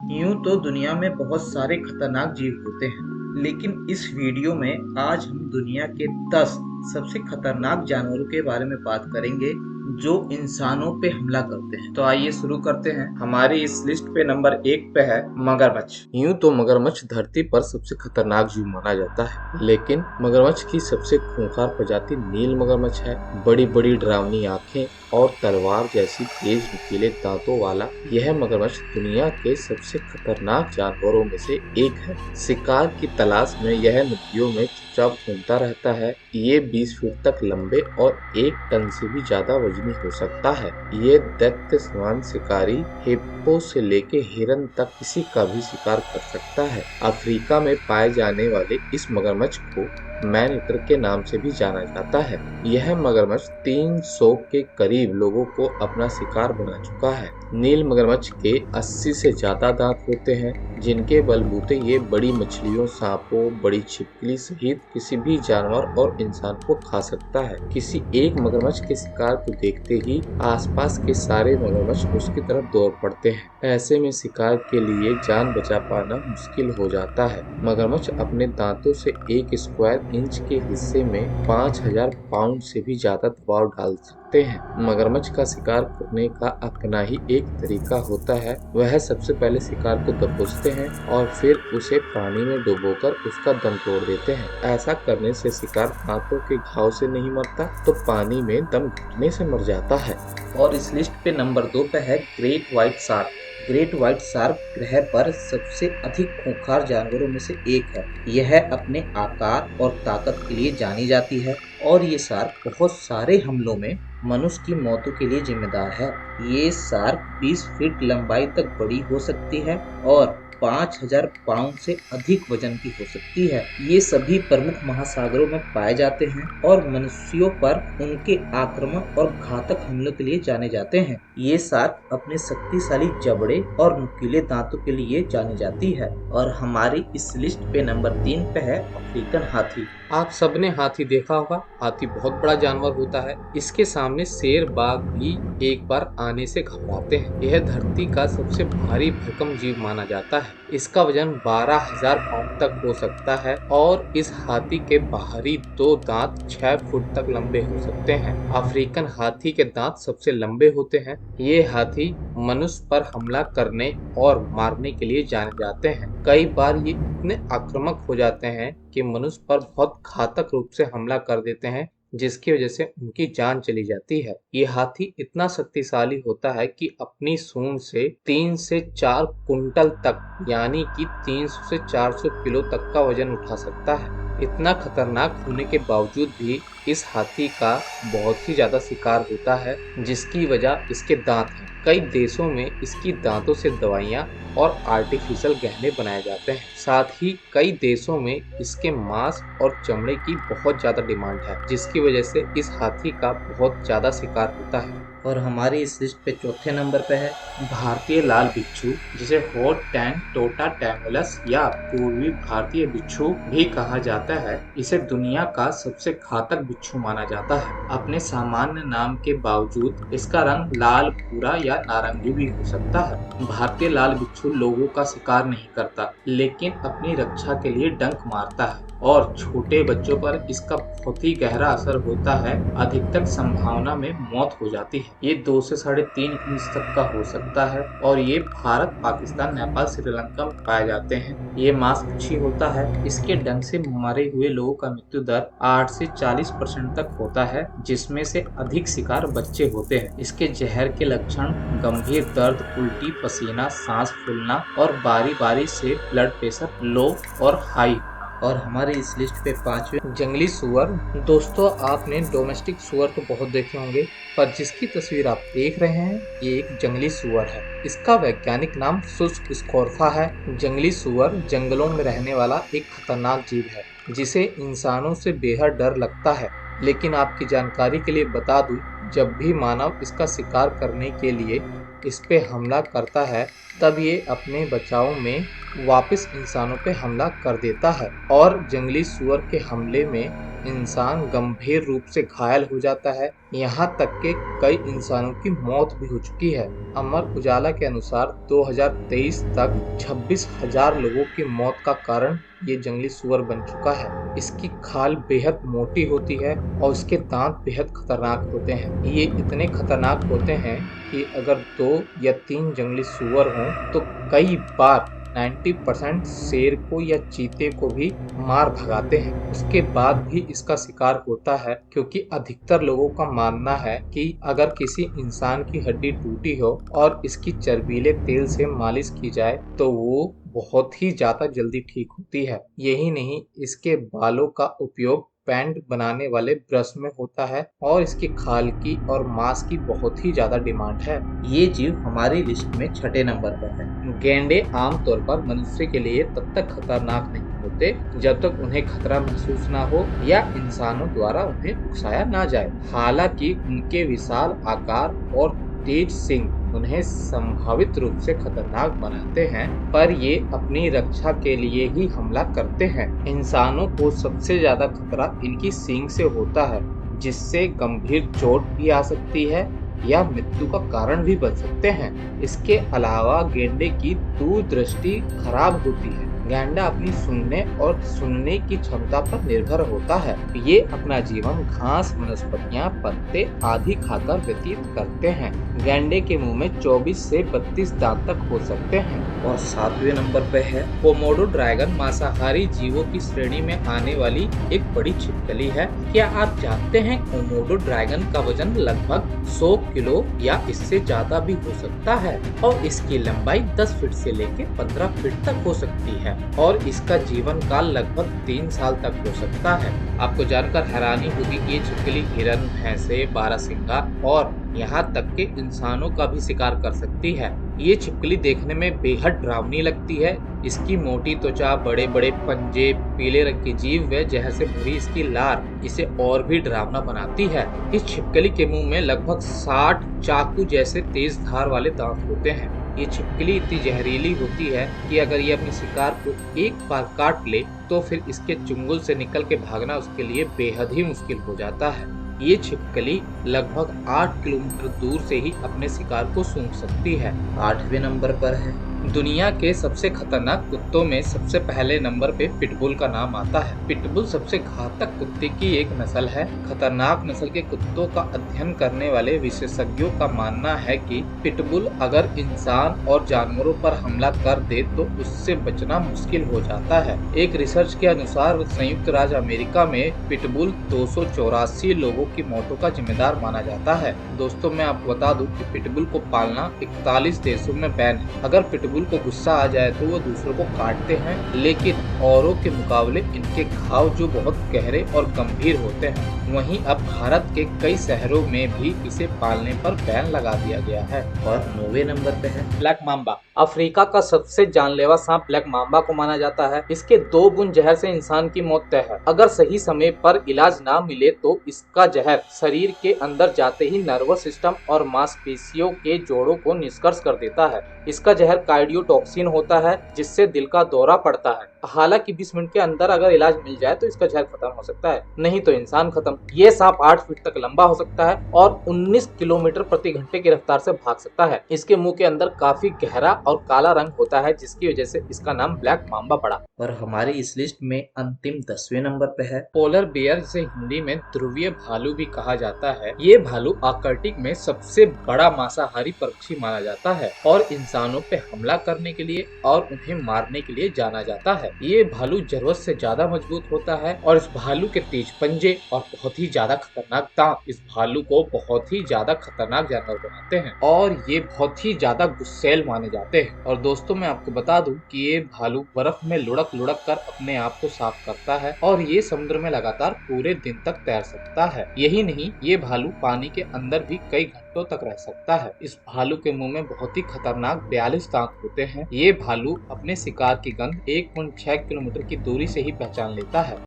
यूं तो दुनिया में बहुत सारे खतरनाक जीव होते हैं, लेकिन इस वीडियो में आज हम दुनिया के 10 सबसे खतरनाक जानवरों के बारे में बात करेंगे जो इंसानों पे हमला करते हैं। तो आइए शुरू करते हैं। हमारी इस लिस्ट पे नंबर 1 पे है मगरमच्छ। यूं तो मगरमच्छ धरती पर सबसे खतरनाक जीव माना जाता है, लेकिन मगरमच्छ की सबसे खूंखार प्रजाति नील मगरमच्छ है। बड़ी बड़ी डरावनी आंखें और तलवार जैसी तेज नुकीले दांतों वाला यह मगरमच्छ दुनिया के सबसे खतरनाक जानवरों में से एक है। शिकार की तलाश में यह नदियों में चुपचाप घूमता रहता है। ये 20 फीट तक लंबे और 1 टन से भी ज्यादा वजनी हो सकता है। ये दैत्य समान शिकारी हिप्पो से लेके हिरन तक किसी का भी शिकार कर सकता है। अफ्रीका में पाए जाने वाले इस मगरमच्छ को मैन ईटर के नाम से भी जाना जाता है। यह मगरमच्छ 300 के करीब लोगों को अपना शिकार बना चुका है। नील मगरमच्छ के 80 से ज्यादा दांत होते हैं, जिनके बलबूते ये बड़ी मछलियों, सांपों, बड़ी छिपकली सहित किसी भी जानवर और इंसान को खा सकता है। किसी एक मगरमच्छ के शिकार को देखते ही आसपास के सारे मगरमच्छ उसकी तरफ दौड़ पड़ते हैं। ऐसे में शिकार के लिए जान बचा पाना मुश्किल हो जाता है। मगरमच्छ अपने दांतों से 1 स्क्वायर इंच के हिस्से में 5000 पाउंड से भी ज्यादा दबाव डाल सकते हैं। मगरमच्छ का शिकार करने का अपना ही एक तरीका होता है। वह सबसे पहले शिकार को दबोचते हैं और फिर उसे पानी में डुबोकर उसका दम तोड़ देते हैं। ऐसा करने से शिकार दांतों के घाव से नहीं मरता तो पानी में दम घुटने से मर जाता है। और इस लिस्ट पे नंबर 2 पे है great white shark. Great white shark ग्रह पर सबसे अधिक खूंखार जानवरों में से एक है। यह अपने आकार और ताकत के लिए जानी जाती है और ये शार्क बहुत सारे हमलों में मनुष्य की मौतों के लिए जिम्मेदार है। ये शार्क 20 फीट लंबाई तक बड़ी हो सकती है और 5000 पाउंड से अधिक वजन की हो सकती है। ये सभी प्रमुख महासागरों में पाए जाते हैं और मनुष्यों पर उनके आक्रामक और घातक हमलों के लिए जाने जाते हैं। ये शार्क अपने शक्तिशाली जबड़े और नुकीले दांतों के लिए जानी जाती है। और हमारी इस लिस्ट पे नंबर 3 पे है अफ्रीकन हाथी। आप सबने हाथी देखा होगा। हाथी बहुत बड़ा जानवर होता है। इसके सामने शेर, बाघ भी एक बार आने से घबराते हैं। यह धरती का सबसे भारी भरकम जीव माना जाता है। इसका वजन 12,000 पाउंड तक हो सकता है और इस हाथी के बाहरी 2 दांत 6 फुट तक लंबे हो सकते हैं। अफ्रीकन हाथी के दांत सबसे लंबे होते हैं। ये हाथी मनुष्य पर हमला करने और मारने के लिए जाने जाते हैं। कई बार ये इतने आक्रामक हो जाते हैं कि मनुष्य पर बहुत घातक रूप से हमला कर देते हैं, जिसकी वजह से उनकी जान चली जाती है। ये हाथी इतना शक्तिशाली होता है कि अपनी सूंड से 3 से 4 कुंटल तक यानी कि 300 से 400 किलो तक का वजन उठा सकता है। इतना खतरनाक होने के बावजूद भी इस हाथी का बहुत ही ज्यादा शिकार होता है, जिसकी वजह इसके दांत हैं। कई देशों में इसकी दांतों से दवाइयां और आर्टिफिशियल गहने बनाए जाते हैं। साथ ही कई देशों में इसके मांस और चमड़े की बहुत ज्यादा डिमांड है, जिसकी वजह से इस हाथी का बहुत ज्यादा शिकार होता है। और हमारी इस लिस्ट पे चौथे नंबर पे है भारतीय लाल बिच्छू, जिसे हॉट टैंग टोटा टैमुलस या पूर्वी भारतीय बिच्छू भी कहा जाता है। इसे दुनिया का सबसे घातक बिच्छू माना जाता है। अपने सामान्य नाम के बावजूद इसका रंग लाल, भूरा या नारंगी भी हो सकता है। भारतीय लाल बिच्छू लोगों का शिकार नहीं करता, लेकिन अपनी रक्षा के लिए डंक मारता है और छोटे बच्चों पर इसका बहुत ही गहरा असर होता है। अधिकतर संभावना में मौत हो जाती है। ये 2 से 3.5 इंच तक का हो सकता है और ये भारत, पाकिस्तान, नेपाल, श्रीलंका में पाए जाते हैं। ये मांसभक्षी होता है। इसके डंक से मरे हुए लोगों का मृत्यु दर 8 से 40% तक होता है, जिसमें से अधिक शिकार बच्चे होते हैं। इसके जहर के लक्षण गंभीर दर्द, उल्टी, पसीना, सांस फूलना और बारी बारी से ब्लड प्रेशर लो और हाई। और हमारे इस लिस्ट पे 5वें जंगली सुअर। दोस्तों, आपने डोमेस्टिक सुअर तो बहुत देखे होंगे, पर जिसकी तस्वीर आप देख रहे हैं ये एक जंगली सुअर है। इसका वैज्ञानिक नाम शुष्क स्कॉर्फा है। जंगली सुअर जंगलों में रहने वाला एक खतरनाक जीव है, जिसे इंसानों से बेहद डर लगता है। लेकिन आपकी जानकारी के लिए बता दूं, जब भी मानव इसका शिकार करने के लिए इस पे हमला करता है, तब ये अपने बचाव में वापस इंसानों पे हमला कर देता है। और जंगली सुअर के हमले में इंसान गंभीर रूप से घायल हो जाता है। यहाँ तक कि कई इंसानों की मौत भी हो चुकी है। अमर उजाला के अनुसार 2023 तक 26,000 लोगों की मौत का कारण ये जंगली सुअर बन चुका है। इसकी खाल बेहद मोटी होती है और इसके दांत बेहद खतरनाक होते हैं। ये इतने खतरनाक होते हैं कि अगर 2 या 3 जंगली सुअर हों तो कई बार 90% शेर को या चीते को भी मार भगाते हैं। उसके बाद भी इसका शिकार होता है, क्योंकि अधिकतर लोगों का मानना है कि अगर किसी इंसान की हड्डी टूटी हो और इसकी चर्बीले तेल से मालिश की जाए तो वो बहुत ही ज्यादा जल्दी ठीक होती है। यही नहीं, इसके बालों का उपयोग पैंट बनाने वाले ब्रश में होता है और इसकी खाल की और मांस की बहुत ही ज्यादा डिमांड है। ये जीव हमारी लिस्ट में 6 नंबर पर है। गैंडे आमतौर पर मनुष्य के लिए तब तक खतरनाक नहीं होते जब तक उन्हें खतरा महसूस ना हो या इंसानों द्वारा उन्हें उकसाया ना जाए। हालांकि उनके विशाल आकार और तेज सिंह उन्हें संभावित रूप से खतरनाक बनाते हैं, पर ये अपनी रक्षा के लिए ही हमला करते हैं। इंसानों को सबसे ज्यादा खतरा इनकी सींग से होता है, जिससे गंभीर चोट भी आ सकती है या मृत्यु का कारण भी बन सकते हैं। इसके अलावा गैंडे की दूरदृष्टि खराब होती है। गैंडा अपनी सूंघने और सुनने की क्षमता पर निर्भर होता है। ये अपना जीवन घास, वनस्पतियां, पत्ते आदि खाकर व्यतीत करते हैं। गैंडे के मुंह में 24 से 32 दांत तक हो सकते हैं। और 7वें नंबर पे है कोमोडो ड्रैगन। मांसाहारी जीवों की श्रेणी में आने वाली एक बड़ी छिपकली है। क्या आप जानते हैं कोमोडो ड्रैगन का वजन लगभग 100 किलो या इससे ज्यादा भी हो सकता है और इसकी लंबाई 10 फीट से लेकर 15 फीट तक हो सकती है और इसका जीवन काल लगभग 3 साल तक हो सकता है। आपको जानकर हैरानी होगी कि ये छिपकली हिरन, भैंसे, बारहसिंगा और यहाँ तक के इंसानों का भी शिकार कर सकती है। ये छिपकली देखने में बेहद डरावनी लगती है। इसकी मोटी त्वचा, बड़े बड़े पंजे, पीले रंग की जीभ व जहर से भरी इसकी लार इसे और भी डरावना बनाती है। इस छिपकली के मुंह में लगभग 60 चाकू जैसे तेज धार वाले दांत होते हैं। ये छिपकली इतनी जहरीली होती है कि अगर ये अपने शिकार को एक बार काट ले तो फिर इसके चुंगल से निकल के भागना उसके लिए बेहद ही मुश्किल हो जाता है। ये छिपकली लगभग 8 किलोमीटर दूर से ही अपने शिकार को सूंघ सकती है। 8वें नंबर पर है दुनिया के सबसे खतरनाक कुत्तों में सबसे पहले नंबर पे पिटबुल का नाम आता है। पिटबुल सबसे घातक कुत्ते की एक नस्ल है। खतरनाक नस्ल के कुत्तों का अध्ययन करने वाले विशेषज्ञों का मानना है कि पिटबुल अगर इंसान और जानवरों पर हमला कर दे तो उससे बचना मुश्किल हो जाता है। एक रिसर्च के अनुसार संयुक्त राज्य अमेरिका में पिटबुल 284 लोगों की मौतों का जिम्मेदार माना जाता है। दोस्तों, मैं आपको बता दूं कि पिटबुल को पालना 41 देशों में बैन है। अगर पिटबुल को गुस्सा आ जाए तो वो दूसरों को काटते हैं, लेकिन औरों के मुकाबले इनके घाव जो बहुत गहरे और गंभीर होते हैं। वहीं अब भारत के कई शहरों में भी इसे पालने पर बैन लगा दिया गया है। और 9वें नंबर पे है ब्लैक मांबा। अफ्रीका का सबसे जानलेवा सांप ब्लैक मांबा को माना जाता है। इसके 2 बूंद जहर से इंसान की मौत तय है। अगर सही समय पर इलाज ना मिले तो इसका जहर शरीर के अंदर जाते ही नर्वस सिस्टम और मांसपेशियों के जोड़ों को निष्कर्ष कर देता है। इसका जहर कार्डियोटॉक्सिन होता है, जिससे दिल का दौरा पड़ता है। हालांकि 20 मिनट के अंदर अगर इलाज मिल जाए तो इसका जहर खत्म हो सकता है, नहीं तो इंसान खत्म। ये सांप 8 फीट तक लंबा हो सकता है और 19 किलोमीटर प्रति घंटे की रफ्तार से भाग सकता है। इसके मुंह के अंदर काफी गहरा और काला रंग होता है, जिसकी वजह से इसका नाम ब्लैक मांबा पड़ा। और हमारी इस लिस्ट में अंतिम 10वें नंबर पे है पोलर बियर, जिसे हिंदी में ध्रुवीय भालू भी कहा जाता है। ये भालू आर्कटिक में सबसे बड़ा मांसाहारी पक्षी माना जाता है और इंसानों पे हमला करने के लिए और उन्हें मारने के लिए जाना जाता है। ये भालू जरूरत से ज्यादा मजबूत होता है और इस भालू के तेज पंजे और बहुत ही ज्यादा खतरनाक दांत इस भालू को बहुत ही ज्यादा खतरनाक जानवर बनाते हैं और ये बहुत ही ज्यादा गुस्सैल माने जाते हैं। और दोस्तों, मैं आपको बता दूं कि ये भालू बर्फ में लुढ़क कर अपने आप को साफ करता है और ये समुद्र में लगातार पूरे दिन तक तैर सकता है। यही नहीं, ये भालू पानी के अंदर भी कई घंटों तक रह सकता है। इस भालू के मुंह में बहुत ही खतरनाक 42 दांत होते हैं। ये भालू अपने शिकार की गंध 1.6 किलोमीटर की दूरी से ही पहचान लेता है।